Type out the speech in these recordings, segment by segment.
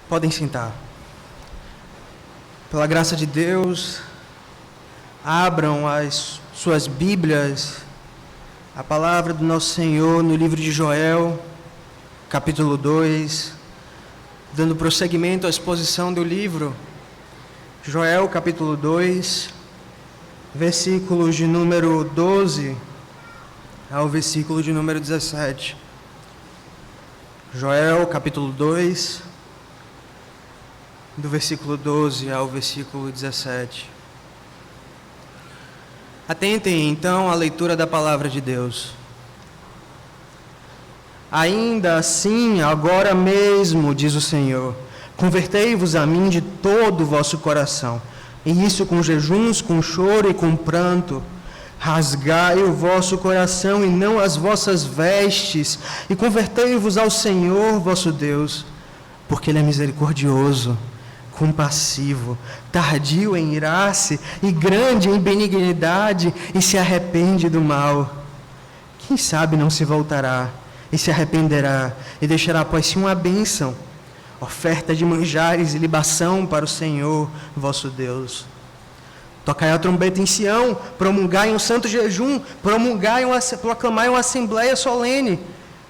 Podem sentar. Pela graça de Deus, abram as suas Bíblias, a palavra do nosso Senhor no livro de Joel, capítulo 2, dando prosseguimento à exposição do livro. Joel, capítulo 2, versículos de número 12 ao versículo de número 17. Joel, capítulo 2, do versículo 12 ao versículo 17. Atentem, então, à leitura da palavra de Deus. Ainda assim, agora mesmo, diz o Senhor, convertei-vos a mim de todo o vosso coração, e isso com jejuns, com choro e com pranto. Rasgai o vosso coração e não as vossas vestes, e convertei-vos ao Senhor vosso Deus, porque Ele é misericordioso, compassivo, tardio em irar-se e grande em benignidade, e se arrepende do mal. Quem sabe não se voltará e se arrependerá e deixará após si uma bênção, oferta de manjares e libação para o Senhor vosso Deus. Tocai a trombeta em Sião, promulgai um santo jejum, proclamai uma assembleia solene,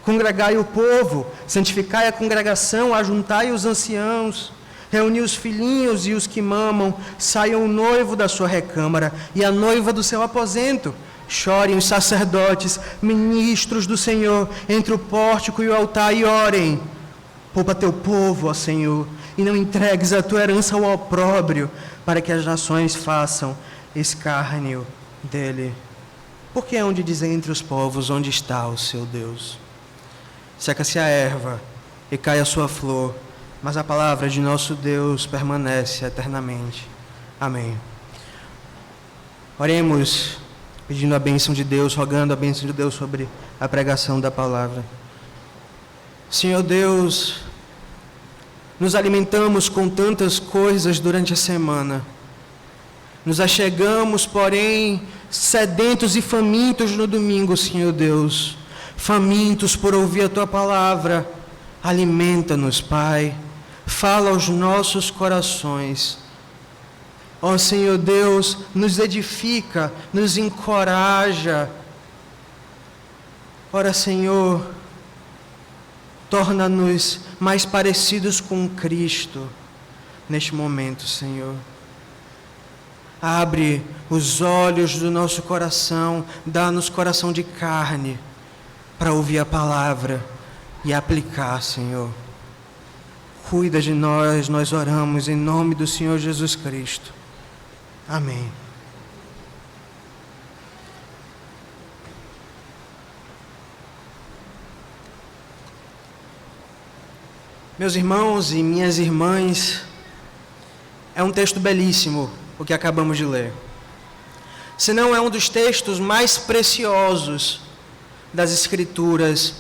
congregai o povo, santificai a congregação, ajuntai os anciãos, reuni os filhinhos e os que mamam, saiam o noivo da sua recâmara e a noiva do seu aposento. Chorem os sacerdotes, ministros do Senhor, entre o pórtico e o altar, e orem. Poupa teu povo, ó Senhor, e não entregues a tua herança ao opróbrio, para que as nações façam escárnio dele. Porque é onde dizer entre os povos, onde está o seu Deus? Seca-se a erva e cai a sua flor, mas a palavra de nosso Deus permanece eternamente. Amém. Oremos, pedindo a bênção de Deus, rogando a bênção de Deus sobre a pregação da palavra. Senhor Deus, nos alimentamos com tantas coisas durante a semana. Nos achegamos, porém, sedentos e famintos no domingo, Senhor Deus. Famintos por ouvir a Tua palavra. Alimenta-nos, Pai. Fala aos nossos corações. Ó Senhor Deus, nos edifica, nos encoraja. Ora, Senhor, torna-nos mais parecidos com Cristo neste momento, Senhor. Abre os olhos do nosso coração, dá-nos coração de carne para ouvir a palavra e aplicar, Senhor. Cuida de nós, nós oramos em nome do Senhor Jesus Cristo. Amém. Meus irmãos e minhas irmãs, é um texto belíssimo o que acabamos de ler. Se não é um dos textos mais preciosos das Escrituras,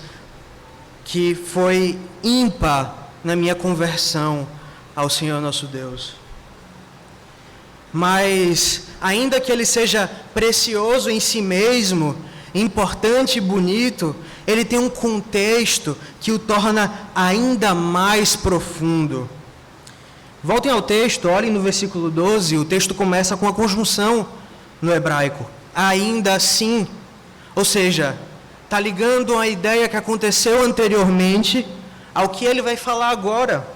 que foi ímpar na minha conversão ao Senhor nosso Deus. Mas, ainda que ele seja precioso em si mesmo, importante e bonito, ele tem um contexto que o torna ainda mais profundo. Voltem ao texto, olhem no versículo 12, o texto começa com a conjunção no hebraico, ainda assim. Ou seja, está ligando a ideia que aconteceu anteriormente ao que ele vai falar agora.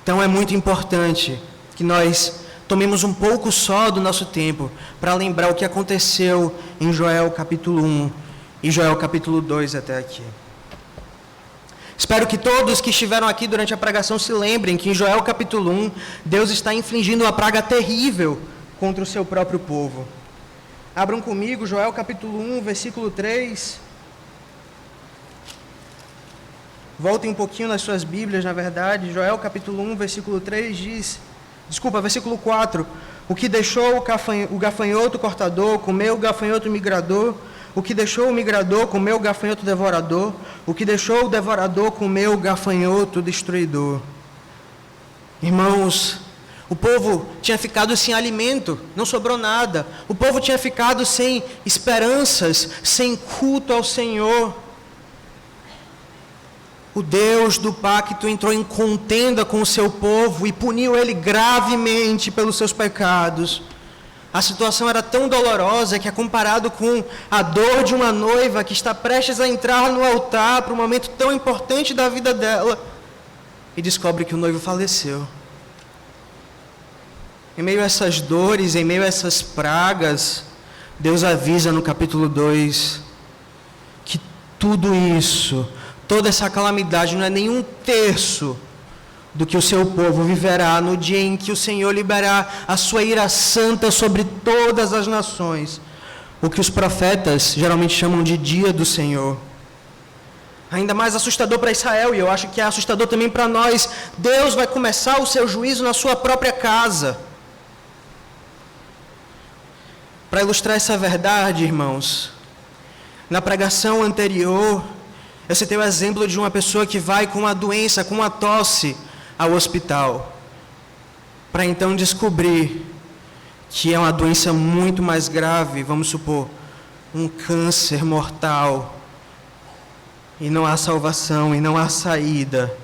Então é muito importante que nós tomemos um pouco só do nosso tempo para lembrar o que aconteceu em Joel capítulo 1 e Joel capítulo 2 até aqui. Espero que todos que estiveram aqui durante a pregação se lembrem que em Joel capítulo 1, Deus está infligindo uma praga terrível contra o seu próprio povo. Abram comigo Joel capítulo 1, versículo 3. Voltem um pouquinho nas suas Bíblias, na verdade. Joel capítulo 1, versículo 3 diz... versículo 4. O que deixou o gafanhoto cortador, comeu o gafanhoto migrador. O que deixou o migrador, comeu o gafanhoto devorador. O que deixou o devorador, comeu o gafanhoto destruidor. Irmãos, o povo tinha ficado sem alimento, não sobrou nada. O povo tinha ficado sem esperanças, sem culto ao Senhor. O Deus do pacto entrou em contenda com o seu povo e puniu ele gravemente pelos seus pecados. A situação era tão dolorosa que é comparado com a dor de uma noiva que está prestes a entrar no altar para um momento tão importante da vida dela e descobre que o noivo faleceu. Em meio a essas dores, em meio a essas pragas, Deus avisa no capítulo 2 que tudo isso, toda essa calamidade não é nem um terço do que o seu povo viverá no dia em que o Senhor liberar a sua ira santa sobre todas as nações, o que os profetas geralmente chamam de dia do Senhor. Ainda mais assustador para Israel, e eu acho que é assustador também para nós, Deus vai começar o seu juízo na sua própria casa. Para ilustrar essa verdade, irmãos, na pregação anterior, eu citei o exemplo de uma pessoa que vai com uma doença, com uma tosse, ao hospital, para então descobrir que é uma doença muito mais grave, vamos supor, um câncer mortal, e não há salvação, e não há saída.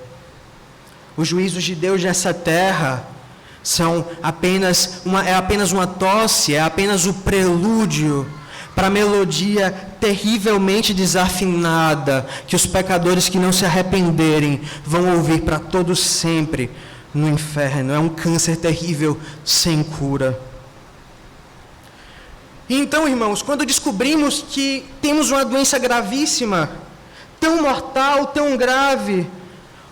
Os juízos de Deus nessa terra são apenas uma tosse, é apenas o prelúdio para a melodia terrivelmente desafinada que os pecadores que não se arrependerem vão ouvir para todos sempre no inferno. É um câncer terrível sem cura. E então, irmãos, quando descobrimos que temos uma doença gravíssima, tão mortal, tão grave,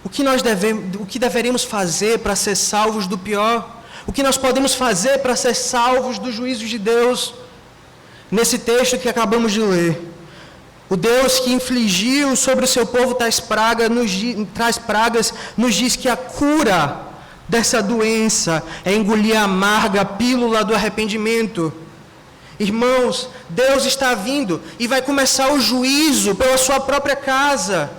o que deveremos fazer para ser salvos do pior? O que nós podemos fazer para ser salvos dos juízos de Deus? Nesse texto que acabamos de ler, o Deus que infligiu sobre o seu povo tais pragas nos diz que a cura dessa doença é engolir a amarga pílula do arrependimento. Irmãos, Deus está vindo e vai começar o juízo pela sua própria casa.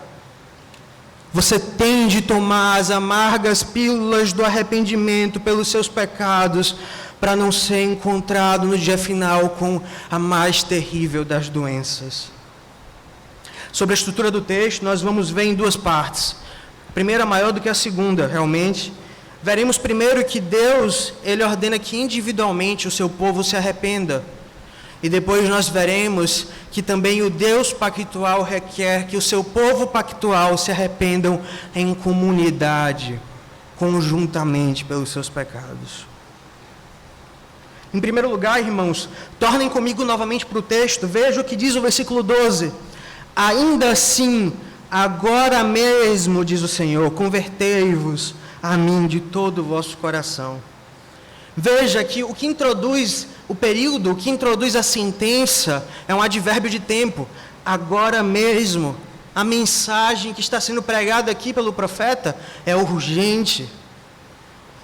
Você tem de tomar as amargas pílulas do arrependimento pelos seus pecados, para não ser encontrado no dia final com a mais terrível das doenças. Sobre a estrutura do texto, nós vamos ver em duas partes. A primeira maior do que a segunda, realmente. Veremos primeiro que Deus, Ele ordena que individualmente o seu povo se arrependa. E depois nós veremos que também o Deus pactual requer que o seu povo pactual se arrependam em comunidade, conjuntamente pelos seus pecados. Em primeiro lugar, irmãos, tornem comigo novamente para o texto, veja o que diz o versículo 12. Ainda assim, agora mesmo, diz o Senhor, convertei-vos a mim de todo o vosso coração. Veja que o que introduz o período, o que introduz a sentença, é um advérbio de tempo. Agora mesmo, a mensagem que está sendo pregada aqui pelo profeta é urgente.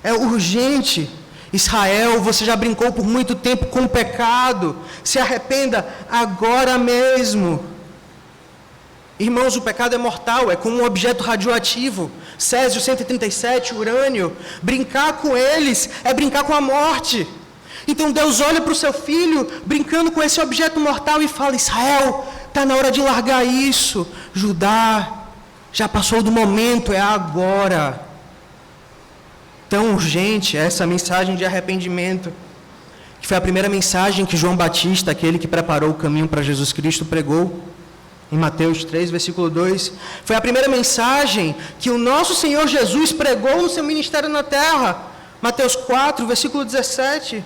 É urgente. Israel, você já brincou por muito tempo com o pecado, se arrependa agora mesmo. Irmãos, o pecado é mortal, é como um objeto radioativo, Césio 137, urânio. Brincar com eles é brincar com a morte. Então Deus olha para o seu filho, brincando com esse objeto mortal e fala: Israel, está na hora de largar isso. Judá, já passou do momento, é agora. Tão urgente é essa mensagem de arrependimento, que foi a primeira mensagem que João Batista, aquele que preparou o caminho para Jesus Cristo, pregou, em Mateus 3, versículo 2. Foi a primeira mensagem que o nosso Senhor Jesus pregou no seu ministério na terra, Mateus 4, versículo 17.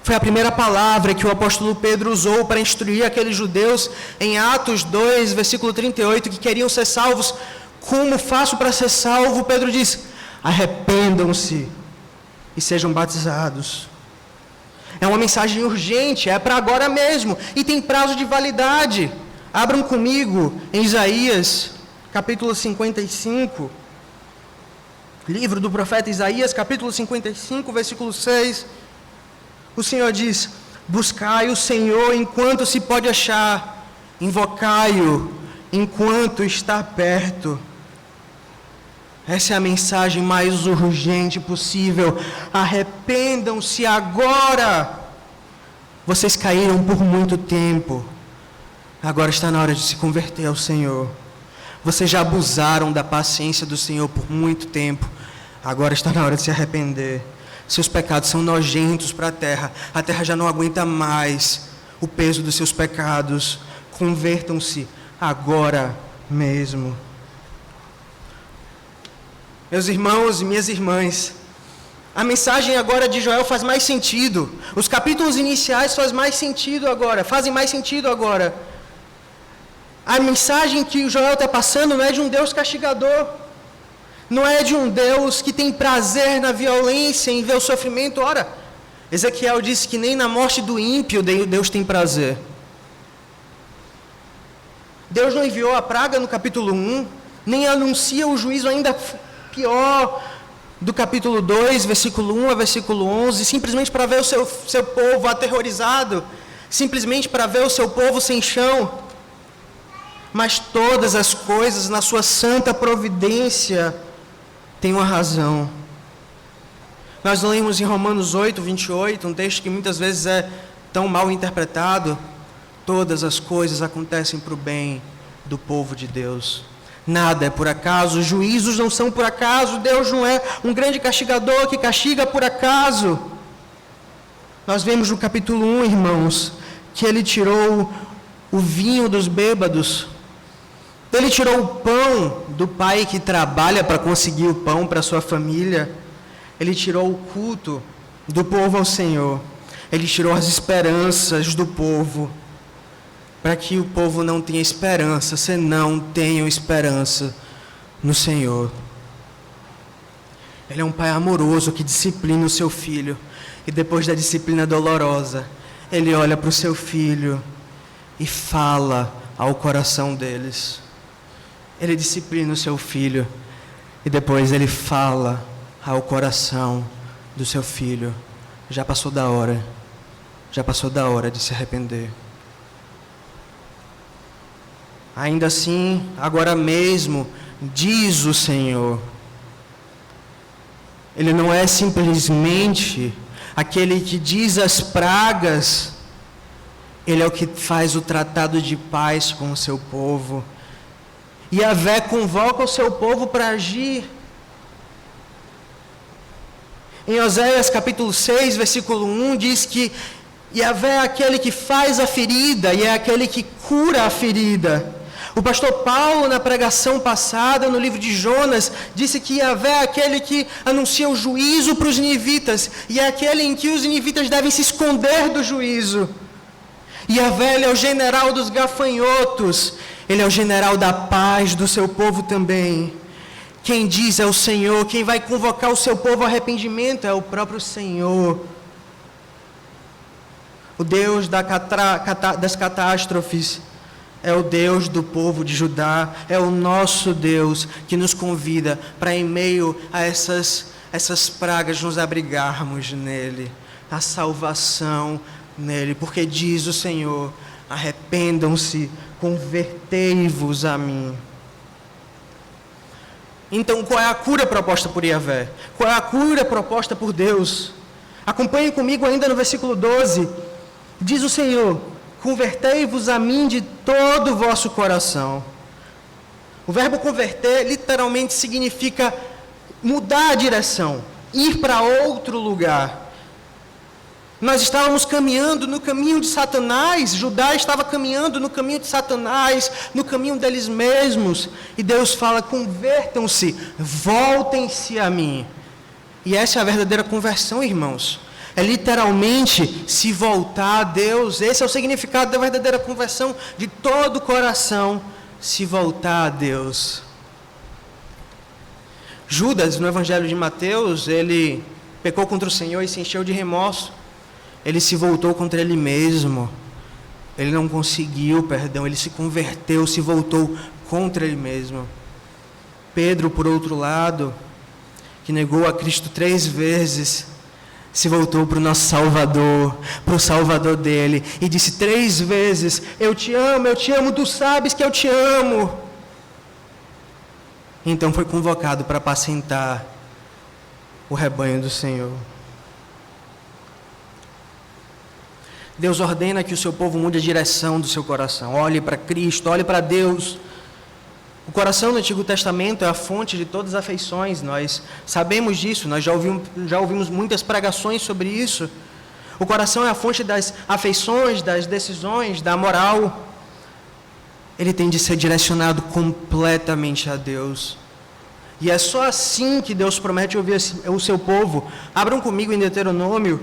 Foi a primeira palavra que o apóstolo Pedro usou para instruir aqueles judeus em Atos 2, versículo 38, que queriam ser salvos. Como faço para ser salvo? Pedro diz: arrependam-se e sejam batizados. É uma mensagem urgente, é para agora mesmo, e tem prazo de validade. Abram comigo em Isaías, capítulo 55, livro do profeta Isaías, capítulo 55, versículo 6. O Senhor diz: buscai o Senhor enquanto se pode achar, invocai-o enquanto está perto. Essa é a mensagem mais urgente possível. Arrependam-se agora. Vocês caíram por muito tempo. Agora está na hora de se converter ao Senhor. Vocês já abusaram da paciência do Senhor por muito tempo. Agora está na hora de se arrepender. Seus pecados são nojentos para a terra já não aguenta mais o peso dos seus pecados. Convertam-se agora mesmo. Meus irmãos e minhas irmãs, a mensagem agora de Joel faz mais sentido. Os capítulos iniciais fazem mais sentido agora. A mensagem que o Joel está passando não é de um Deus castigador. Não é de um Deus que tem prazer na violência, em ver o sofrimento. Ora, Ezequiel disse que nem na morte do ímpio Deus tem prazer. Deus não enviou a praga no capítulo 1, nem anuncia o juízo ainda pior do capítulo 2, versículo 1 a versículo 11, simplesmente para ver o seu povo aterrorizado, simplesmente para ver o seu povo sem chão. Mas todas as coisas, na sua santa providência, têm uma razão. Nós lemos em Romanos 8, 28, um texto que muitas vezes é tão mal interpretado. Todas as coisas acontecem para o bem do povo de Deus. Nada é por acaso, os juízos não são por acaso, Deus não é um grande castigador que castiga por acaso. Nós vemos no capítulo 1, irmãos, que Ele tirou o vinho dos bêbados, Ele tirou o pão do pai que trabalha para conseguir o pão para sua família, Ele tirou o culto do povo ao Senhor, Ele tirou as esperanças do povo, para que o povo não tenha esperança, senão tenham esperança no Senhor. Ele é um pai amoroso que disciplina o seu filho, e depois da disciplina dolorosa, Ele olha para o seu filho e fala ao coração deles. Ele disciplina o seu filho, e depois Ele fala ao coração do seu filho: já passou da hora de se arrepender. Ainda assim, agora mesmo, diz o Senhor. Ele não é simplesmente aquele que diz as pragas, Ele é o que faz o tratado de paz com o seu povo. Yahvé convoca o seu povo para agir. Em Oséias capítulo 6, versículo 1, diz que Yahvé é aquele que faz a ferida e é aquele que cura a ferida. O pastor Paulo, na pregação passada, no livro de Jonas, disse que Yahvé é aquele que anuncia o juízo para os ninivitas, e é aquele em que os ninivitas devem se esconder do juízo. Yahvé, Ele é o general dos gafanhotos, Ele é o general da paz do seu povo também. Quem diz é o Senhor, quem vai convocar o seu povo ao arrependimento é o próprio Senhor. O Deus das catástrofes é o Deus do povo de Judá, é o nosso Deus que nos convida para, em meio a essas pragas, nos abrigarmos nele, a salvação nele, porque diz o Senhor: arrependam-se, convertei-vos a mim. Então, qual é a cura proposta por Yahvé? Qual é a cura proposta por Deus? Acompanhe comigo ainda no versículo 12. Diz o Senhor: convertei-vos a mim de todo o vosso coração. O verbo converter literalmente significa mudar a direção, ir para outro lugar. Nós estávamos caminhando no caminho de Satanás, Judá estava caminhando no caminho de Satanás, no caminho deles mesmos, e Deus fala: convertam-se, voltem-se a mim. E essa é a verdadeira conversão, irmãos. É literalmente se voltar a Deus. Esse é o significado da verdadeira conversão, de todo o coração se voltar a Deus. Judas, no Evangelho de Mateus, ele pecou contra o Senhor e se encheu de remorso. Ele se voltou contra ele mesmo. Ele não conseguiu perdão, ele se converteu, se voltou contra ele mesmo. Pedro, por outro lado, que negou a Cristo 3 vezes, se voltou para o nosso Salvador, para o Salvador dele, e disse 3 vezes: eu te amo, tu sabes que eu te amo. Então foi convocado para apacentar o rebanho do Senhor. Deus ordena que o seu povo mude a direção do seu coração. Olhe para Cristo, olhe para Deus. O coração no Antigo Testamento é a fonte de todas as afeições, nós sabemos disso, nós já ouvimos muitas pregações sobre isso. O coração é a fonte das afeições, das decisões, da moral. Ele tem de ser direcionado completamente a Deus. E é só assim que Deus promete ouvir o seu povo. Abram comigo em Deuteronômio,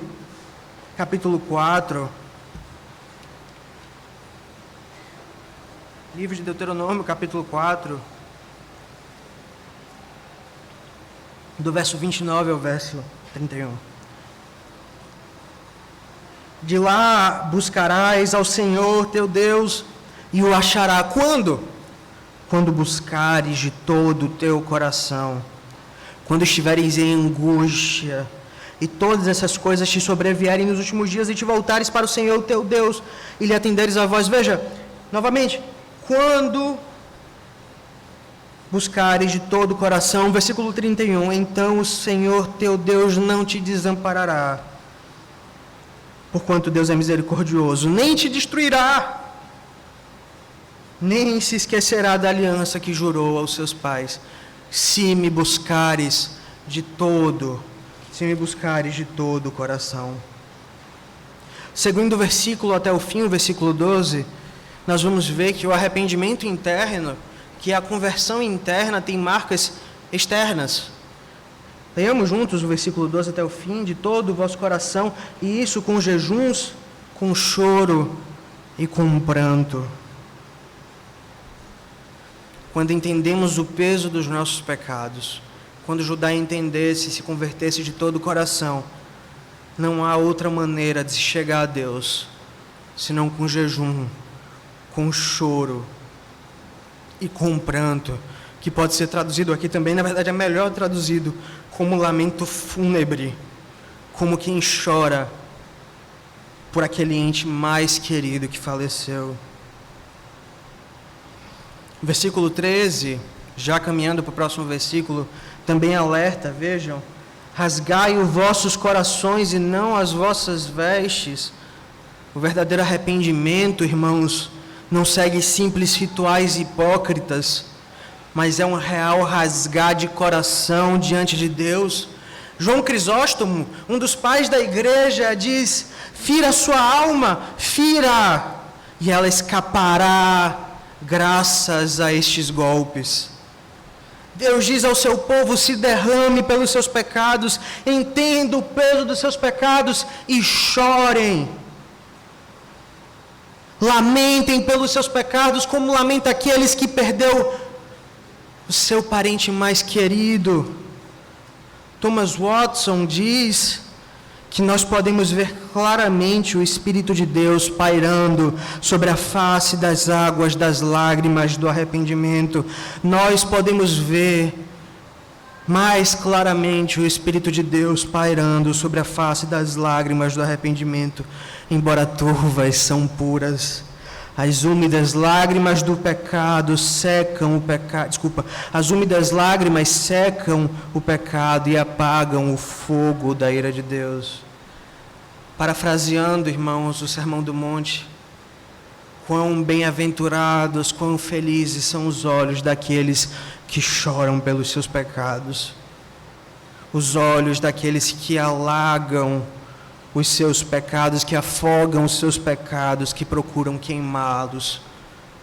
capítulo 4. Livro de Deuteronômio, capítulo 4. Do verso 29 ao verso 31. De lá buscarás ao Senhor teu Deus e o achará. Quando? Quando buscares de todo o teu coração, quando estiveres em angústia, e todas essas coisas te sobrevierem nos últimos dias, e te voltares para o Senhor teu Deus, e lhe atenderes a voz. Veja, novamente, quando buscares de todo o coração, versículo 31, então o Senhor teu Deus não te desamparará, porquanto Deus é misericordioso, nem te destruirá, nem se esquecerá da aliança que jurou aos seus pais, se me buscares de todo o coração. Seguindo o versículo até o fim, o versículo 12, nós vamos ver que o arrependimento interno, que a conversão interna tem marcas externas. Leiamos juntos o versículo 12 até o fim, de todo o vosso coração, e isso com jejuns, com choro e com pranto. Quando entendemos o peso dos nossos pecados, quando Judá entendesse e se convertesse de todo o coração, não há outra maneira de se chegar a Deus, senão com jejum, com choro e com pranto, que pode ser traduzido aqui também, na verdade é melhor traduzido como lamento fúnebre, como quem chora por aquele ente mais querido que faleceu. Versículo 13, já caminhando para o próximo versículo, também alerta, vejam: rasgai os vossos corações e não as vossas vestes. O verdadeiro arrependimento, irmãos, não segue simples rituais hipócritas, mas é um real rasgar de coração diante de Deus. João Crisóstomo, um dos pais da igreja, diz: fira a sua alma, fira, e ela escapará graças a estes golpes. Deus diz ao seu povo: se derrame pelos seus pecados, entenda o peso dos seus pecados e chorem. Lamentem pelos seus pecados, como lamenta aqueles que perdeu o seu parente mais querido. Thomas Watson diz que nós podemos ver claramente o Espírito de Deus pairando sobre a face das águas das lágrimas do arrependimento. Nós podemos ver mais claramente o Espírito de Deus pairando sobre a face das lágrimas do arrependimento, embora turvas são puras. As úmidas lágrimas do pecado secam o pecado. As úmidas lágrimas secam o pecado e apagam o fogo da ira de Deus. Parafraseando, irmãos, o Sermão do Monte, quão bem-aventurados, quão felizes são os olhos daqueles que choram pelos seus pecados, os olhos daqueles que alagam os seus pecados, que afogam os seus pecados, que procuram queimá-los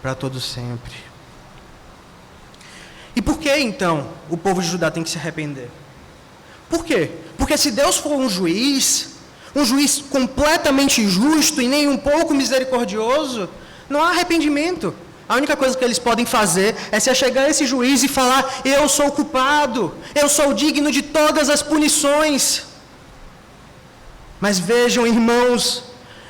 para todo sempre. E por que então o povo de Judá tem que se arrepender? Por quê? Porque se Deus for um juiz completamente justo e nem um pouco misericordioso, não há arrependimento. A única coisa que eles podem fazer é se achegar a esse juiz e falar: eu sou culpado, eu sou digno de todas as punições. Mas vejam, irmãos,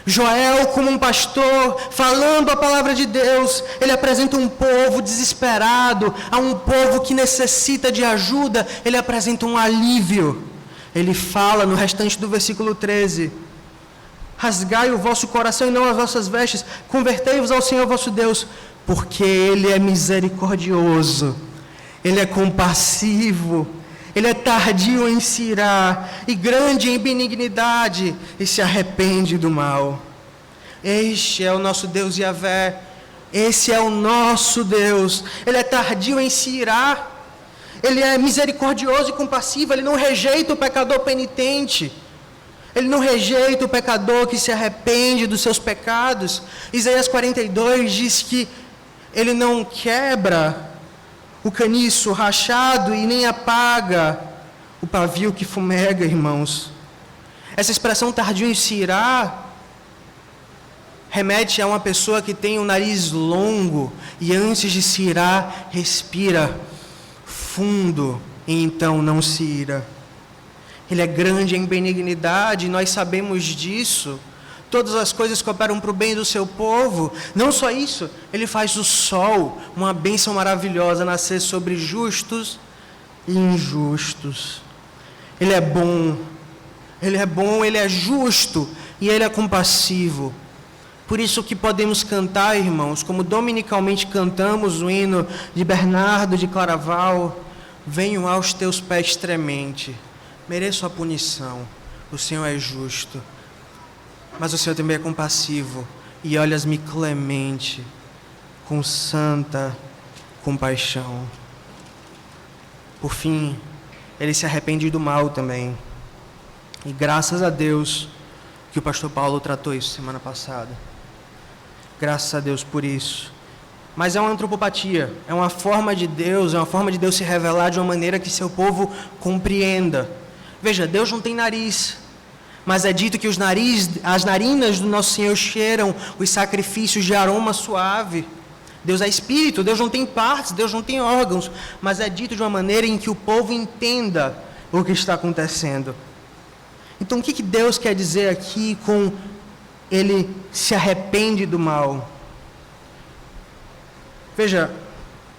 Joel, como um pastor, falando a palavra de Deus, ele apresenta um povo desesperado, a um povo que necessita de ajuda, ele apresenta um alívio. Ele fala no restante do versículo 13: rasgai o vosso coração e não as vossas vestes, convertei-vos ao Senhor vosso Deus, porque Ele é misericordioso, Ele é compassivo, Ele é tardio em se irar e grande em benignidade, e se arrepende do mal. Este é o nosso Deus Yahvé, Esse é o nosso Deus. Ele é tardio em se irar. Ele é misericordioso e compassivo. Ele não rejeita o pecador penitente. Ele não rejeita o pecador que se arrepende dos seus pecados. Isaías 42 diz que ele não quebra o caniço rachado e nem apaga o pavio que fumega, irmãos. Essa expressão tardio em se irar remete a uma pessoa que tem um nariz longo e antes de se irar, respira fundo e então não se ira. Ele é grande em benignidade, nós sabemos disso. Todas as coisas cooperam para o bem do seu povo. Não só isso, ele faz o sol, uma bênção maravilhosa, nascer sobre justos e injustos. Ele é bom, ele é justo e ele é compassivo. Por isso que podemos cantar, irmãos, como dominicalmente cantamos o hino de Bernardo de Claraval: venho aos teus pés tremente, mereço a punição, o Senhor é justo, mas o Senhor também é compassivo, e olhas-me clemente, com santa compaixão. Por fim, ele se arrepende do mal também, e graças a Deus que o pastor Paulo tratou isso semana passada. Graças a Deus por isso. Mas é uma antropopatia, é uma forma de Deus se revelar de uma maneira que seu povo compreenda. Veja, Deus não tem nariz, mas é dito que as narinas do nosso Senhor cheiram os sacrifícios de aroma suave. Deus é espírito, Deus não tem partes, Deus não tem órgãos, mas é dito de uma maneira em que o povo entenda o que está acontecendo. Então, o que Deus quer dizer aqui com ele se arrepende do mal? Veja,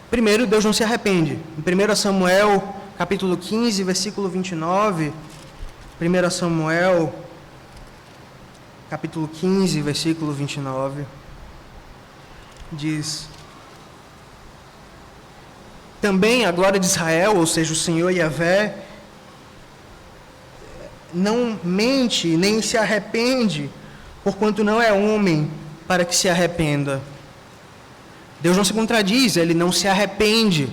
primeiro, Deus não se arrepende. Em 1 Samuel, capítulo 15, versículo 29, 1 Samuel, capítulo 15, versículo 29, diz: também a glória de Israel, ou seja, o Senhor Yahvé, não mente nem se arrepende, porquanto não é homem para que se arrependa. Deus não se contradiz, ele não se arrepende,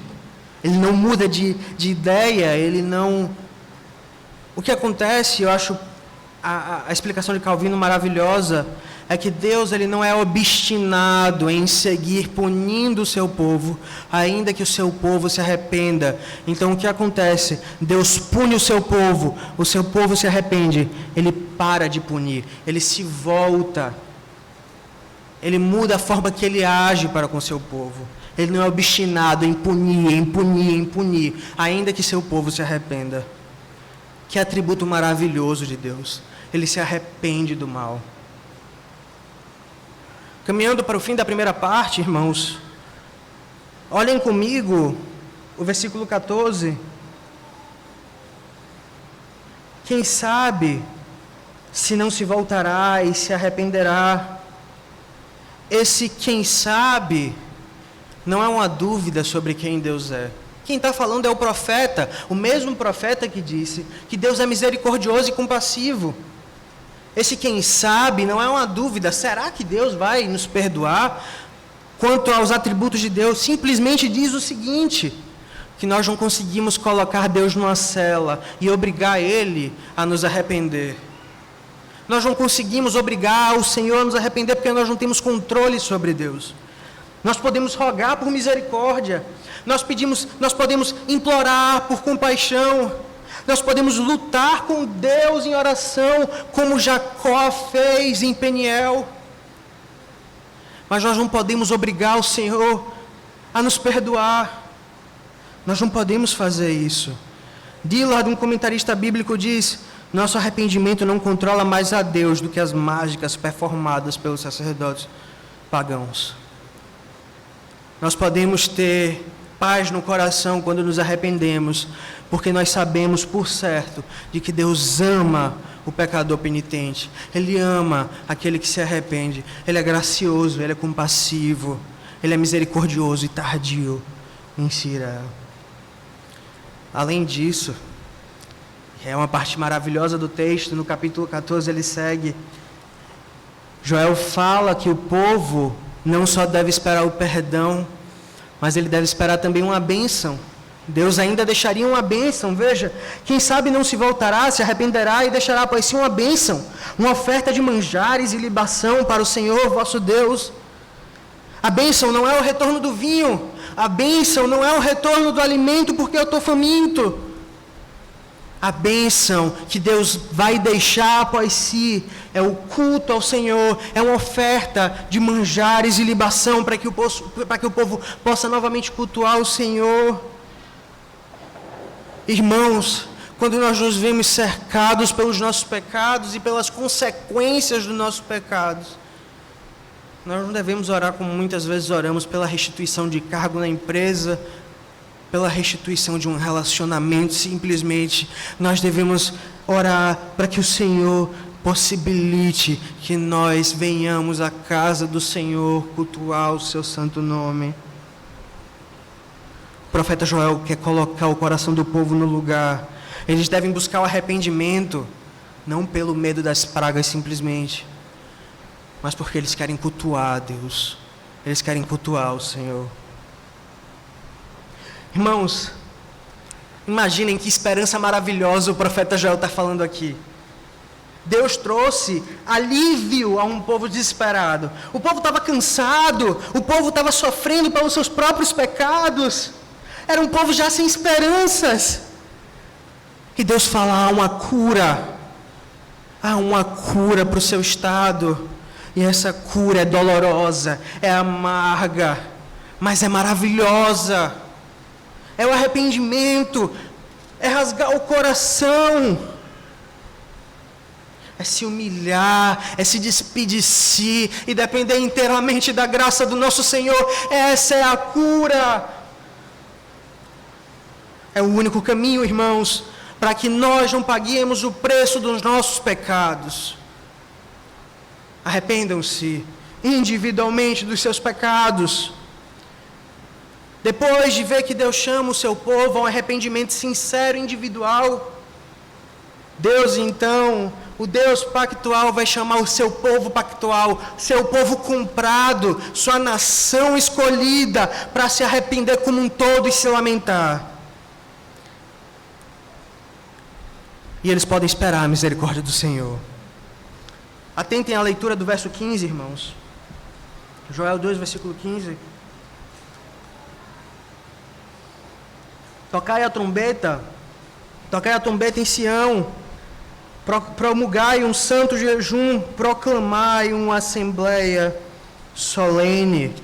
ele não muda de ideia, ele não... O que acontece, eu acho a explicação de Calvino maravilhosa, é que Deus ele não é obstinado em seguir punindo o seu povo, ainda que o seu povo se arrependa. Então o que acontece? Deus pune o seu povo se arrepende, ele para de punir, ele se volta, ele muda a forma que ele age para com o seu povo. Ele não é obstinado em punir, ainda que seu povo se arrependa. Que atributo maravilhoso de Deus, ele se arrepende do mal. Caminhando para o fim da primeira parte, irmãos, olhem comigo o versículo 14. Quem sabe se não se voltará e se arrependerá? Esse quem sabe não é uma dúvida sobre quem Deus é. Quem está falando é o profeta, o mesmo profeta que disse que Deus é misericordioso e compassivo. Esse quem sabe não é uma dúvida, será que Deus vai nos perdoar? Quanto aos atributos de Deus, simplesmente diz o seguinte, que nós não conseguimos colocar Deus numa cela e obrigar Ele a nos arrepender. Nós não conseguimos obrigar o Senhor a nos arrepender porque nós não temos controle sobre Deus. Nós podemos rogar por misericórdia, nós podemos implorar por compaixão, nós podemos lutar com Deus em oração, como Jacó fez em Peniel. Mas nós não podemos obrigar o Senhor a nos perdoar. Nós não podemos fazer isso. Dillard, um comentarista bíblico, diz: nosso arrependimento não controla mais a Deus do que as mágicas performadas pelos sacerdotes pagãos. Nós podemos ter paz no coração quando nos arrependemos, porque nós sabemos por certo de que Deus ama o pecador penitente. Ele ama aquele que se arrepende. Ele é gracioso, ele é compassivo, ele é misericordioso e tardio em se irar. Além disso, é uma parte maravilhosa do texto, no capítulo 14 ele segue. Joel fala que o povo não só deve esperar o perdão, mas ele deve esperar também uma bênção. Deus ainda deixaria uma bênção, veja, quem sabe não se voltará, se arrependerá e deixará após si uma bênção, uma oferta de manjares e libação para o Senhor vosso Deus. A bênção não é o retorno do vinho, a bênção não é o retorno do alimento porque eu estou faminto. A bênção que Deus vai deixar após si é o culto ao Senhor, é uma oferta de manjares e libação para que o povo possa novamente cultuar o Senhor. Irmãos, quando nós nos vemos cercados pelos nossos pecados e pelas consequências dos nossos pecados, nós não devemos orar como muitas vezes oramos pela restituição de cargo na empresa, pela restituição de um relacionamento, simplesmente. Nós devemos orar para que o Senhor possibilite que nós venhamos à casa do Senhor cultuar o seu santo nome. O profeta Joel quer colocar o coração do povo no lugar. Eles devem buscar o arrependimento, não pelo medo das pragas simplesmente, mas porque eles querem cultuar a Deus. Eles querem cultuar o Senhor. Irmãos, imaginem que esperança maravilhosa o profeta Joel está falando aqui. Deus trouxe alívio a um povo desesperado. O povo estava cansado, o povo estava sofrendo pelos seus próprios pecados. Era um povo já sem esperanças. E Deus fala, há uma cura para o seu estado. E essa cura é dolorosa, é amarga, mas é maravilhosa. É o arrependimento, é rasgar o coração, é se humilhar, é se despedir de si e depender inteiramente da graça do nosso Senhor. Essa é a cura. É o único caminho, irmãos, para que nós não paguemos o preço dos nossos pecados. Arrependam-se individualmente dos seus pecados. Depois de ver que Deus chama o seu povo a um arrependimento sincero e individual, Deus então, o Deus pactual, vai chamar o seu povo pactual, seu povo comprado, sua nação escolhida, para se arrepender como um todo e se lamentar. E eles podem esperar a misericórdia do Senhor. Atentem à leitura do verso 15, irmãos. Joel 2, versículo 15. Tocai a trombeta em Sião, promulgai um santo jejum, proclamai uma assembleia solene.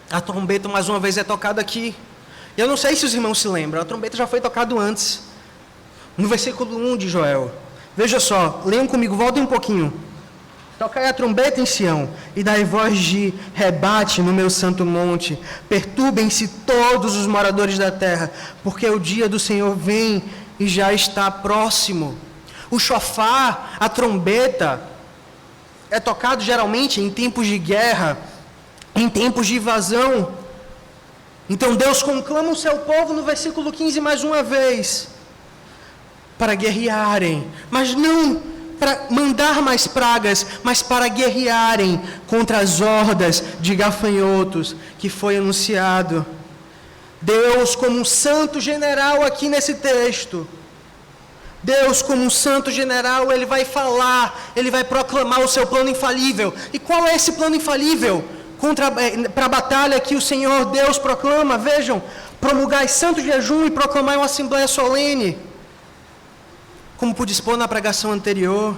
A trombeta mais uma vez é tocada aqui. Eu não sei se os irmãos se lembram, a trombeta já foi tocada antes. No versículo 1 de Joel. Veja só, leiam comigo, voltem um pouquinho. Tocai a trombeta em Sião, e dai voz de rebate no meu santo monte. Perturbem-se todos os moradores da terra, porque o dia do Senhor vem e já está próximo. O chofar, a trombeta, é tocado geralmente em tempos de guerra, em tempos de invasão. Então Deus conclama o seu povo no versículo 15 mais uma vez, para guerrearem, mas não para mandar mais pragas, mas para guerrearem contra as hordas de gafanhotos que foi anunciado. Deus como um santo general aqui nesse texto, Deus como um santo general, Ele vai falar, Ele vai proclamar o seu plano infalível. E qual é esse plano infalível para a batalha que o Senhor Deus proclama? Vejam, promulgai santo jejum e proclamai uma assembleia solene. Como pude expor na pregação anterior,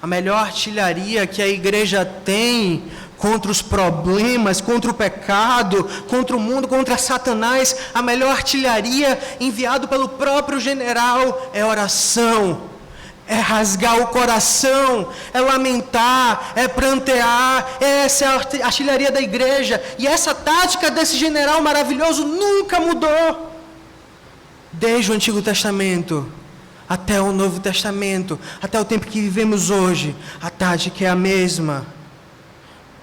a melhor artilharia que a igreja tem contra os problemas, contra o pecado, contra o mundo, contra Satanás, a melhor artilharia enviada pelo próprio general é oração, é rasgar o coração, é lamentar, é prantear. Essa é a artilharia da igreja, e essa tática desse general maravilhoso nunca mudou, desde o Antigo Testamento até o Novo Testamento, até o tempo que vivemos hoje. A tática é a mesma.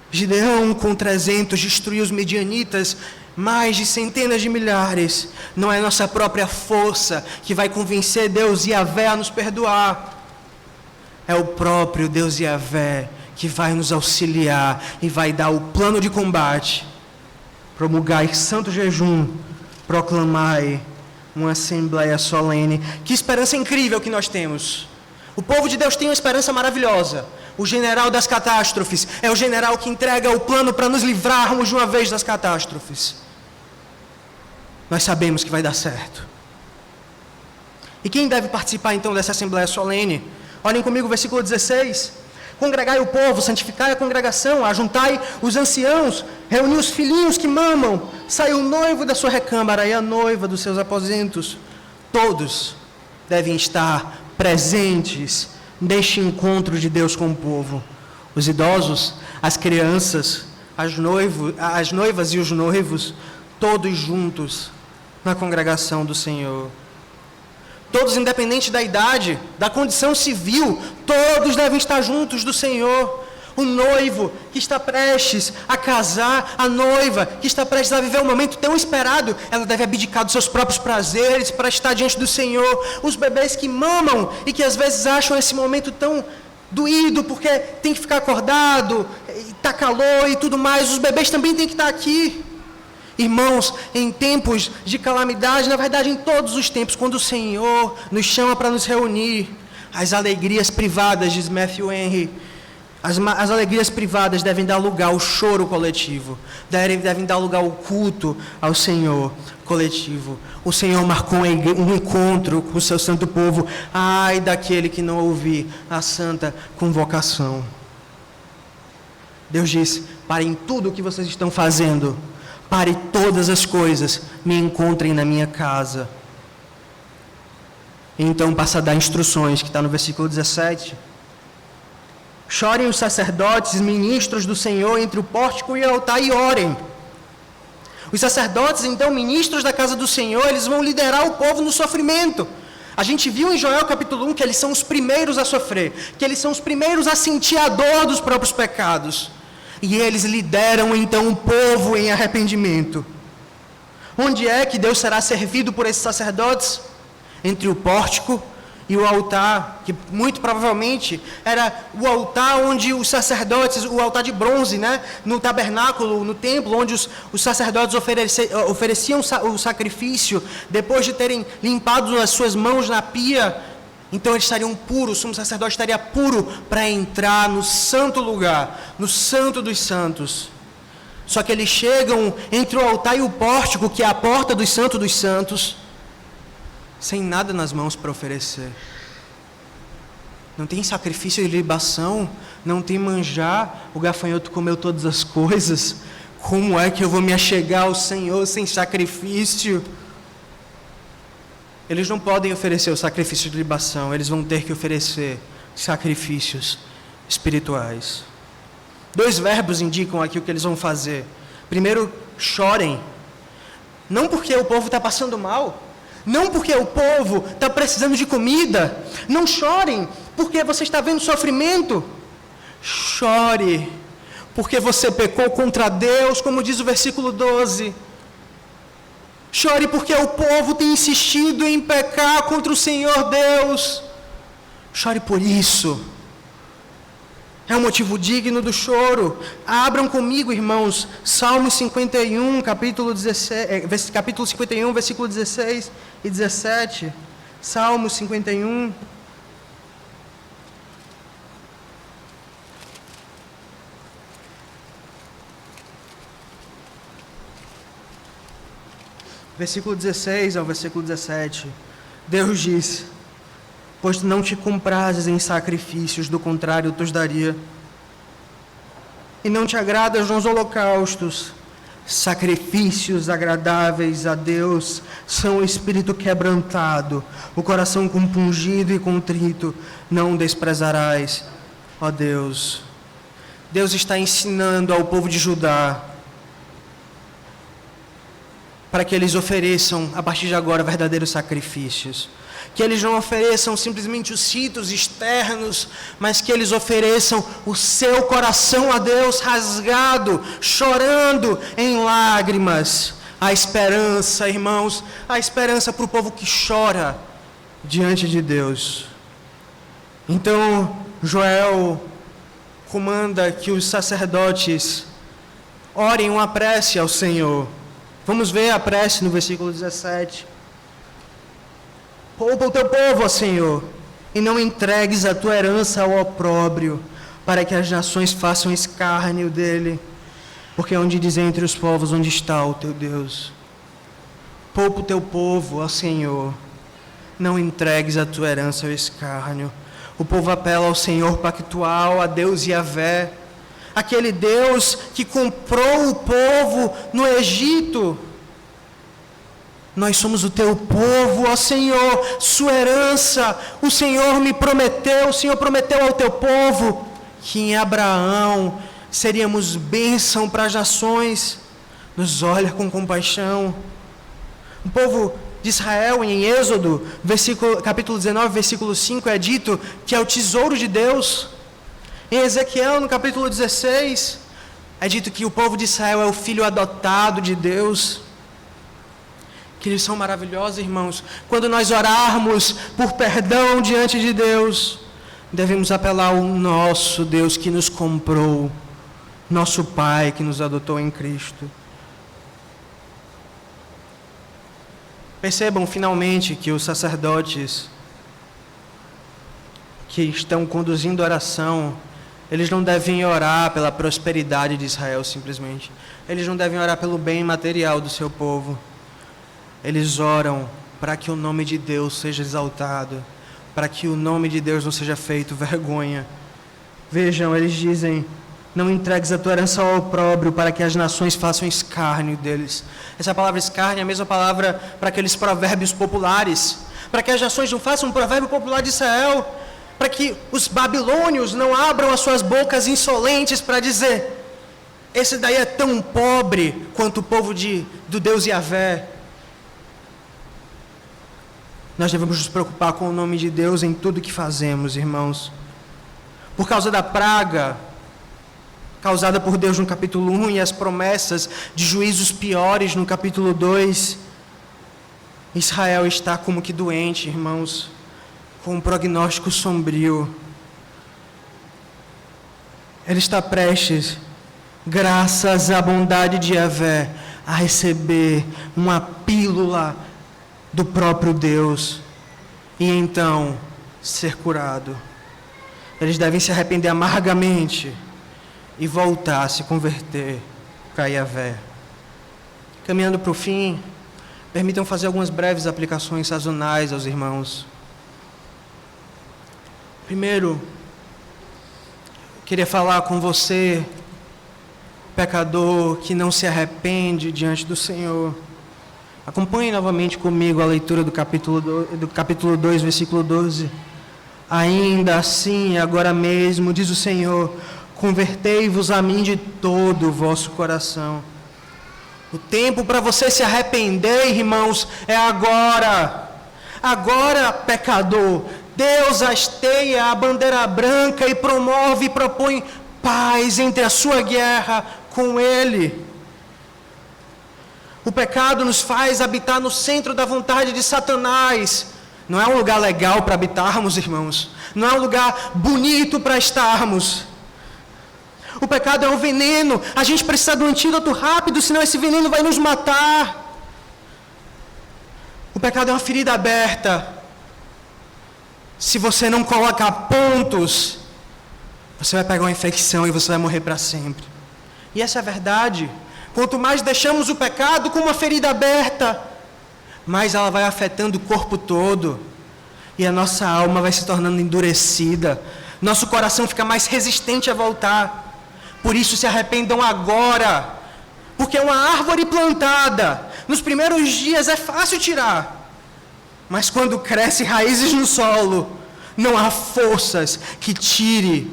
Gideão com 300 destruiu os medianitas, mais de centenas de milhares. Não é nossa própria força que vai convencer Deus e Yahvé a nos perdoar. É o próprio Deus Yahvé que vai nos auxiliar e vai dar o plano de combate. Promulgai santo jejum, proclamai uma assembleia solene. Que esperança incrível que nós temos! O povo de Deus tem uma esperança maravilhosa. O general das catástrofes é o general que entrega o plano para nos livrarmos de uma vez das catástrofes. Nós sabemos que vai dar certo. E quem deve participar então dessa assembleia solene? Olhem comigo o versículo 16. Congregai o povo, santificai a congregação, ajuntai os anciãos, reuni os filhinhos que mamam, sai o noivo da sua recâmara e a noiva dos seus aposentos. Todos devem estar presentes neste encontro de Deus com o povo. Os idosos, as crianças, as noivas e os noivos, todos juntos na congregação do Senhor. Todos, independente da idade, da condição civil, todos devem estar juntos do Senhor. O noivo que está prestes a casar, a noiva que está prestes a viver um momento tão esperado, ela deve abdicar dos seus próprios prazeres para estar diante do Senhor. Os bebês que mamam e que às vezes acham esse momento tão doído porque tem que ficar acordado, está calor e tudo mais, os bebês também têm que estar aqui. Irmãos, em tempos de calamidade, na verdade em todos os tempos, quando o Senhor nos chama para nos reunir, as alegrias privadas, diz Matthew Henry, as alegrias privadas devem dar lugar ao choro coletivo, devem dar lugar ao culto ao Senhor coletivo. O Senhor marcou um encontro com o seu santo povo. Ai daquele que não ouvir a santa convocação. Deus diz: parem tudo o que vocês estão fazendo, pare todas as coisas, me encontrem na minha casa. Então passa a dar instruções, que está no versículo 17. Chorem os sacerdotes, ministros do Senhor, entre o pórtico e o altar, e orem. Os sacerdotes, então, ministros da casa do Senhor, eles vão liderar o povo no sofrimento. A gente viu em Joel capítulo 1 que eles são os primeiros a sofrer, que eles são os primeiros a sentir a dor dos próprios pecados. E eles lideram então o povo em arrependimento. Onde é que Deus será servido por esses sacerdotes? Entre o pórtico e o altar, que muito provavelmente era o altar onde os sacerdotes, o altar de bronze, né? No tabernáculo, no templo, onde os sacerdotes ofereciam o sacrifício, depois de terem limpado as suas mãos na pia. Então eles estariam puros, o sumo sacerdote estaria puro para entrar no santo lugar, no santo dos santos. Só que eles chegam entre o altar e o pórtico, que é a porta dos santos, sem nada nas mãos para oferecer. Não tem sacrifício de libação, não tem manjar, o gafanhoto comeu todas as coisas. Como é que eu vou me achegar ao Senhor sem sacrifício? Eles não podem oferecer o sacrifício de libação, eles vão ter que oferecer sacrifícios espirituais. 2 verbos indicam aqui o que eles vão fazer. Primeiro, chorem. Não porque o povo está passando mal, não porque o povo está precisando de comida. Não chorem porque você está vendo sofrimento. Chore porque você pecou contra Deus, como diz o versículo 12. Chore porque o povo tem insistido em pecar contra o Senhor Deus. Chore por isso. É um motivo digno do choro. Abram comigo, irmãos, Salmo 51, capítulo 51, versículo 16 e 17. Salmo 51. Versículo 16 ao versículo 17. Deus diz: pois não te comprases em sacrifícios, do contrário eu te daria. E não te agradas nos holocaustos. Sacrifícios agradáveis a Deus são o espírito quebrantado, o coração compungido e contrito, não desprezarás, ó Deus. Deus está ensinando ao povo de Judá para que eles ofereçam, a partir de agora, verdadeiros sacrifícios. Que eles não ofereçam simplesmente os ritos externos, mas que eles ofereçam o seu coração a Deus rasgado, chorando em lágrimas. A esperança, irmãos, a esperança para o povo que chora diante de Deus. Então, Joel comanda que os sacerdotes orem uma prece ao Senhor. Vamos ver a prece no versículo 17. Poupa o teu povo, ó Senhor, e não entregues a tua herança ao opróbrio, para que as nações façam escárnio dele. Porque onde diz entre os povos, onde está o teu Deus? Poupa o teu povo, ó Senhor, não entregues a tua herança ao escárnio. O povo apela ao Senhor pactual, a Deus Yahvé, aquele Deus que comprou o povo no Egito. Nós somos o teu povo, ó Senhor, sua herança. O Senhor prometeu ao teu povo que em Abraão seríamos bênção para as nações. Nos olha com compaixão. O povo de Israel, em Êxodo, capítulo 19, versículo 5, é dito que é o tesouro de Deus. Em Ezequiel, no capítulo 16, é dito que o povo de Israel é o filho adotado de Deus. Que eles são maravilhosos, irmãos. Quando nós orarmos por perdão diante de Deus, devemos apelar ao nosso Deus que nos comprou, nosso Pai que nos adotou em Cristo. Percebam finalmente que os sacerdotes que estão conduzindo a oração, eles não devem orar pela prosperidade de Israel simplesmente. Eles não devem orar pelo bem material do seu povo. Eles oram para que o nome de Deus seja exaltado, para que o nome de Deus não seja feito vergonha. Vejam, eles dizem: não entregues a tua herança ao opróbrio, para que as nações façam escárnio deles. Essa palavra escárnio é a mesma palavra para aqueles provérbios populares, para que as nações não façam um provérbio popular de Israel, para que os babilônios não abram as suas bocas insolentes para dizer: esse daí é tão pobre quanto o povo do Deus Yahvé. Nós devemos nos preocupar com o nome de Deus em tudo que fazemos, irmãos. Por causa da praga causada por Deus no capítulo 1 e as promessas de juízos piores no capítulo 2, Israel está como que doente, irmãos, com um prognóstico sombrio. Ele está prestes, graças à bondade de Yahvé, a receber uma pílula do próprio Deus e então ser curado. Eles devem se arrepender amargamente e voltar a se converter para Yahvé. Caminhando para o fim, permitam fazer algumas breves aplicações sazonais aos irmãos. Primeiro, queria falar com você, pecador que não se arrepende diante do Senhor. Acompanhe novamente comigo a leitura do capítulo 2, versículo 12. Ainda assim, agora mesmo, diz o Senhor, convertei-vos a mim de todo o vosso coração. O tempo para você se arrepender, irmãos, é agora. Agora, pecador, Deus hasteia a bandeira branca e promove e propõe paz entre a sua guerra com Ele. O pecado nos faz habitar no centro da vontade de Satanás. Não é um lugar legal para habitarmos, irmãos. Não é um lugar bonito para estarmos. O pecado é um veneno. A gente precisa de um antídoto rápido, senão esse veneno vai nos matar. O pecado é uma ferida aberta. Se você não colocar pontos, você vai pegar uma infecção e você vai morrer para sempre. E essa é a verdade. Quanto mais deixamos o pecado com uma ferida aberta, mais ela vai afetando o corpo todo. E a nossa alma vai se tornando endurecida. Nosso coração fica mais resistente a voltar. Por isso se arrependam agora. Porque uma árvore plantada, nos primeiros dias é fácil tirar. Mas quando cresce raízes no solo, não há forças que tire,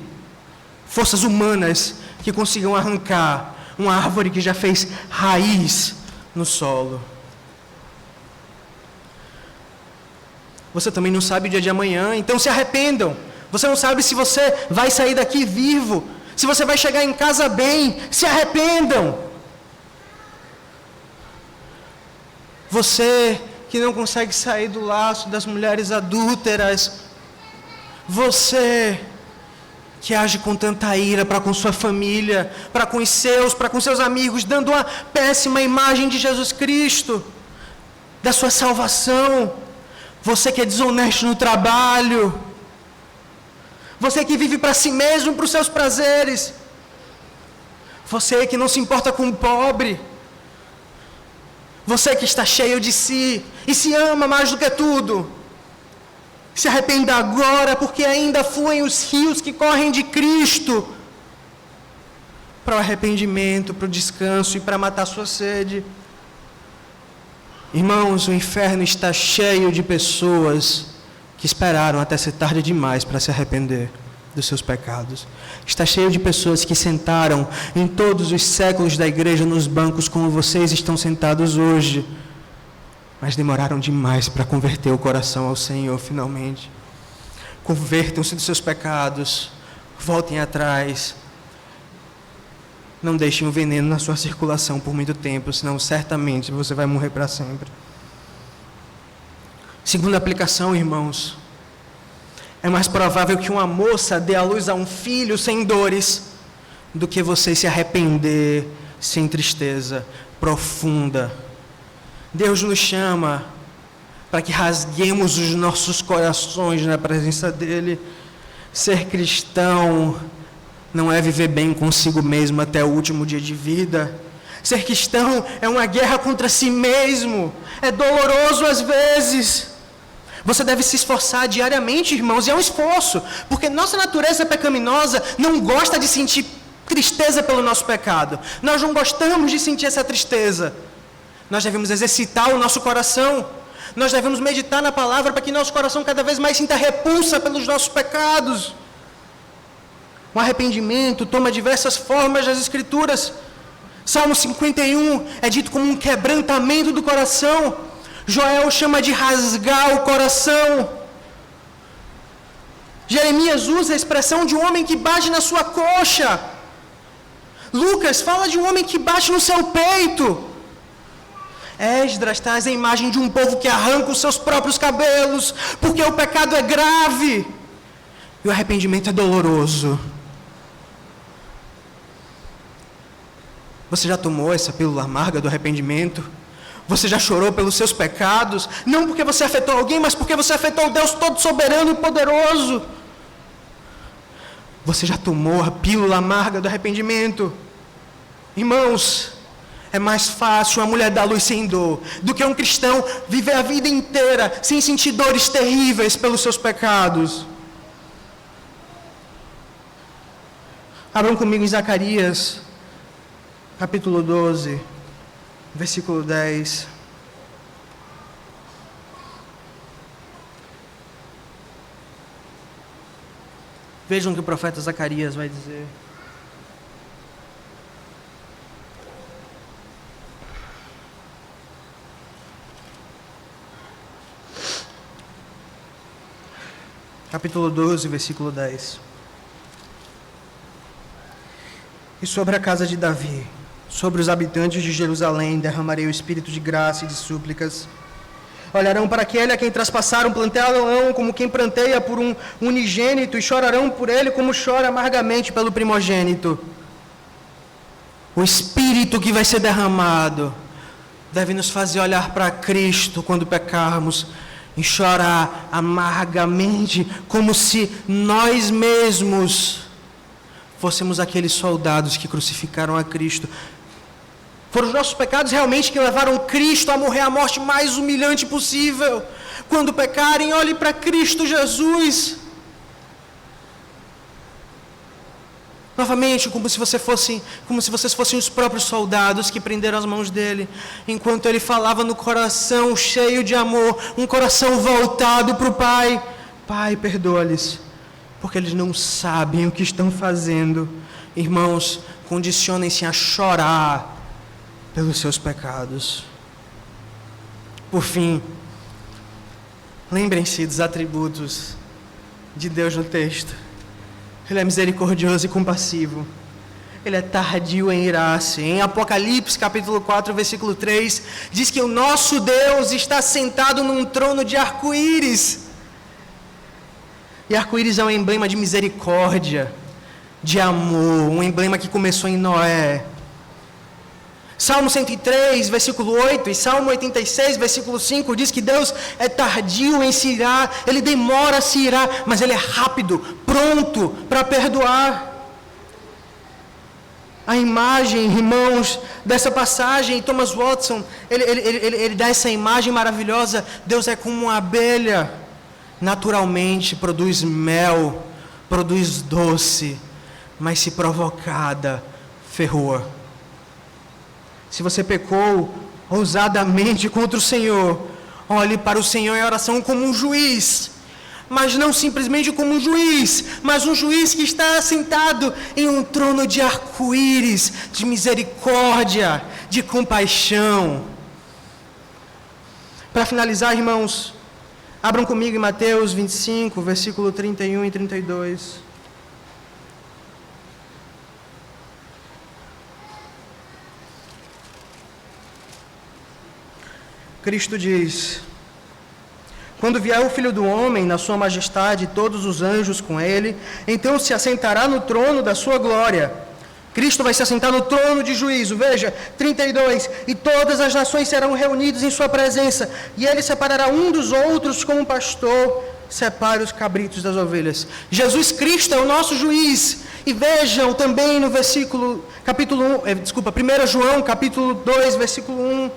forças humanas que consigam arrancar uma árvore que já fez raiz no solo. Você também não sabe o dia de amanhã, então se arrependam. Você não sabe se você vai sair daqui vivo, se você vai chegar em casa bem. Se arrependam. Você que não consegue sair do laço das mulheres adúlteras, você que age com tanta ira para com sua família, para com seus amigos, dando uma péssima imagem de Jesus Cristo, da sua salvação. Você que é desonesto no trabalho, você que vive para si mesmo, para os seus prazeres, você que não se importa com o pobre, você que está cheio de si e se ama mais do que tudo, se arrependa agora, porque ainda fluem os rios que correm de Cristo para o arrependimento, para o descanso e para matar sua sede. Irmãos, o inferno está cheio de pessoas que esperaram até ser tarde demais para se arrepender dos seus pecados. Está cheio de pessoas que sentaram em todos os séculos da igreja nos bancos como vocês estão sentados hoje, mas demoraram demais para converter o coração ao Senhor finalmente. Convertam-se dos seus pecados, voltem atrás. Não deixem o veneno na sua circulação por muito tempo, senão certamente você vai morrer para sempre. Segunda aplicação, irmãos. É mais provável que uma moça dê à luz a um filho sem dores do que você se arrepender sem tristeza profunda. Deus nos chama para que rasguemos os nossos corações na presença dEle. Ser cristão não é viver bem consigo mesmo até o último dia de vida. Ser cristão é uma guerra contra si mesmo. É doloroso às vezes. Você deve se esforçar diariamente, irmãos, e é um esforço, porque nossa natureza pecaminosa não gosta de sentir tristeza pelo nosso pecado. Nós não gostamos de sentir essa tristeza. Nós devemos exercitar o nosso coração. Nós devemos meditar na palavra para que nosso coração cada vez mais sinta repulsa pelos nossos pecados. O arrependimento toma diversas formas das Escrituras. Salmo 51 é dito como um quebrantamento do coração. Joel chama de rasgar o coração. Jeremias usa a expressão de um homem que bate na sua coxa. Lucas fala de um homem que bate no seu peito. Esdras traz a imagem de um povo que arranca os seus próprios cabelos, porque o pecado é grave e o arrependimento é doloroso. Você já tomou essa pílula amarga do arrependimento? Você já chorou pelos seus pecados? Não porque você afetou alguém, mas porque você afetou o Deus todo soberano e poderoso. Você já tomou a pílula amarga do arrependimento? Irmãos, é mais fácil uma mulher dar luz sem dor do que um cristão viver a vida inteira sem sentir dores terríveis pelos seus pecados. Abram comigo em Zacarias, capítulo 12, versículo 10. Vejam o que o profeta Zacarias vai dizer. Capítulo 12, versículo 10. E sobre a casa de Davi, sobre os habitantes de Jerusalém, derramarei o espírito de graça e de súplicas. Olharão para aquele a quem traspassaram, planteá-lo como quem planteia por um unigênito, e chorarão por ele como chora amargamente pelo primogênito. O espírito que vai ser derramado deve nos fazer olhar para Cristo quando pecarmos e chorar amargamente, como se nós mesmos fôssemos aqueles soldados que crucificaram a Cristo. Foram os nossos pecados realmente que levaram Cristo a morrer a morte mais humilhante possível. Quando pecarem, olhem para Cristo Jesus. Novamente, como se vocês fossem os próprios soldados que prenderam as mãos dele, enquanto ele falava no coração cheio de amor, um coração voltado para o Pai. Pai, perdoa-lhes, porque eles não sabem o que estão fazendo. Irmãos, condicionem-se a chorar pelos seus pecados. Por fim, lembrem-se dos atributos de Deus no texto. Ele é misericordioso e compassivo. Ele é tardio em irar-se. Em Apocalipse, capítulo 4, versículo 3, diz que o nosso Deus está sentado num trono de arco-íris. E arco-íris é um emblema de misericórdia. de amor, um emblema que começou em Noé. Salmo 103, versículo 8 e Salmo 86, versículo 5 diz que Deus é tardio em se irar, Ele demora a se irar, mas Ele é rápido, pronto para perdoar. A imagem, irmãos, dessa passagem, Thomas Watson, ele dá essa imagem maravilhosa. Deus é como uma abelha, naturalmente produz mel, produz doce, mas se provocada, ferroa. Se você pecou ousadamente contra o Senhor, olhe para o Senhor em oração como um juiz, mas não simplesmente como um juiz, mas um juiz que está sentado em um trono de arco-íris, de misericórdia, de compaixão. Para finalizar, irmãos, abram comigo em Mateus 25, versículo 31 e 32. Cristo diz: quando vier o Filho do Homem, na sua majestade, e todos os anjos com ele, então se assentará no trono da sua glória. Cristo vai se assentar no trono de juízo. Veja, 32. E todas as nações serão reunidas em sua presença, e ele separará um dos outros como um pastor separa os cabritos das ovelhas. Jesus Cristo é o nosso juiz. E vejam também no capítulo 1 João, capítulo 2, versículo 1.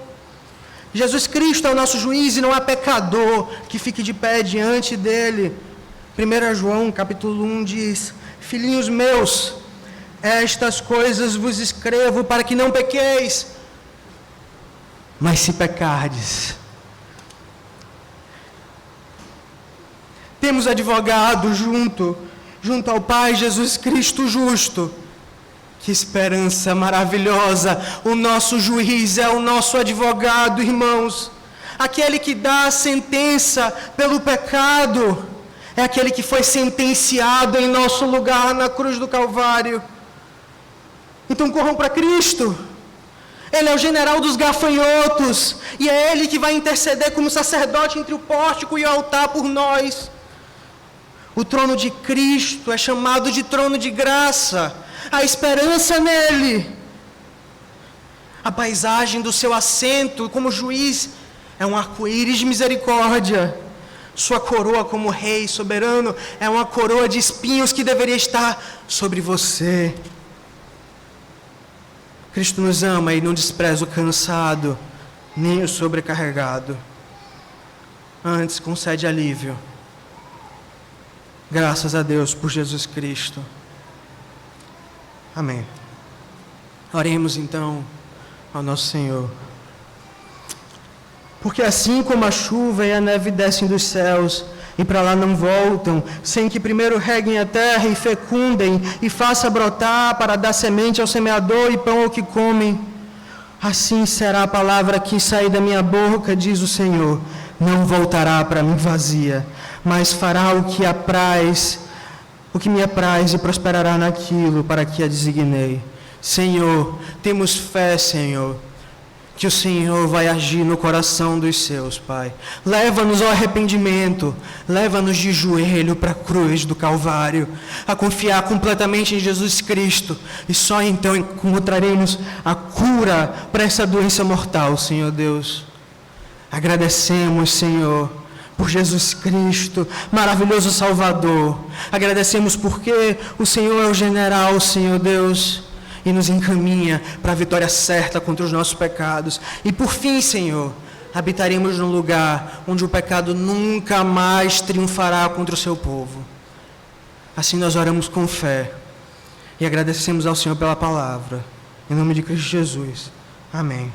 Jesus Cristo é o nosso juiz e não há pecador que fique de pé diante dele. 1 João capítulo 1 diz: filhinhos meus, estas coisas vos escrevo para que não pequeis. Mas se pecardes, temos advogado junto ao Pai, Jesus Cristo justo. Que esperança maravilhosa! O nosso juiz é o nosso advogado, irmãos. Aquele que dá a sentença pelo pecado é aquele que foi sentenciado em nosso lugar na cruz do Calvário. Então corram para Cristo. Ele é o general dos gafanhotos e é Ele que vai interceder como sacerdote entre o pórtico e o altar por nós. O trono de Cristo é chamado de trono de graça. A esperança nele. A paisagem do seu assento como juiz é um arco-íris de misericórdia. Sua coroa como rei soberano é uma coroa de espinhos que deveria estar sobre você. Cristo nos ama e não despreza o cansado, nem o sobrecarregado. Antes concede alívio. Graças a Deus por Jesus Cristo. Amém. Oremos então ao nosso Senhor. Porque assim como a chuva e a neve descem dos céus e para lá não voltam, sem que primeiro reguem a terra e fecundem e faça brotar para dar semente ao semeador e pão ao que comem, assim será a palavra que sair da minha boca, diz o Senhor. Não voltará para mim vazia, mas fará o que me apraz e prosperará naquilo para que a designei. Senhor, temos fé, Senhor, que o Senhor vai agir no coração dos seus, Pai. Leva-nos ao arrependimento, leva-nos de joelho para a cruz do Calvário, a confiar completamente em Jesus Cristo, e só então encontraremos a cura para essa doença mortal, Senhor Deus. Agradecemos, Senhor, por Jesus Cristo, maravilhoso Salvador. Agradecemos porque o Senhor é o general, Senhor Deus, e nos encaminha para a vitória certa contra os nossos pecados. E por fim, Senhor, habitaremos num lugar onde o pecado nunca mais triunfará contra o seu povo. Assim nós oramos com fé e agradecemos ao Senhor pela palavra. Em nome de Cristo Jesus. Amém.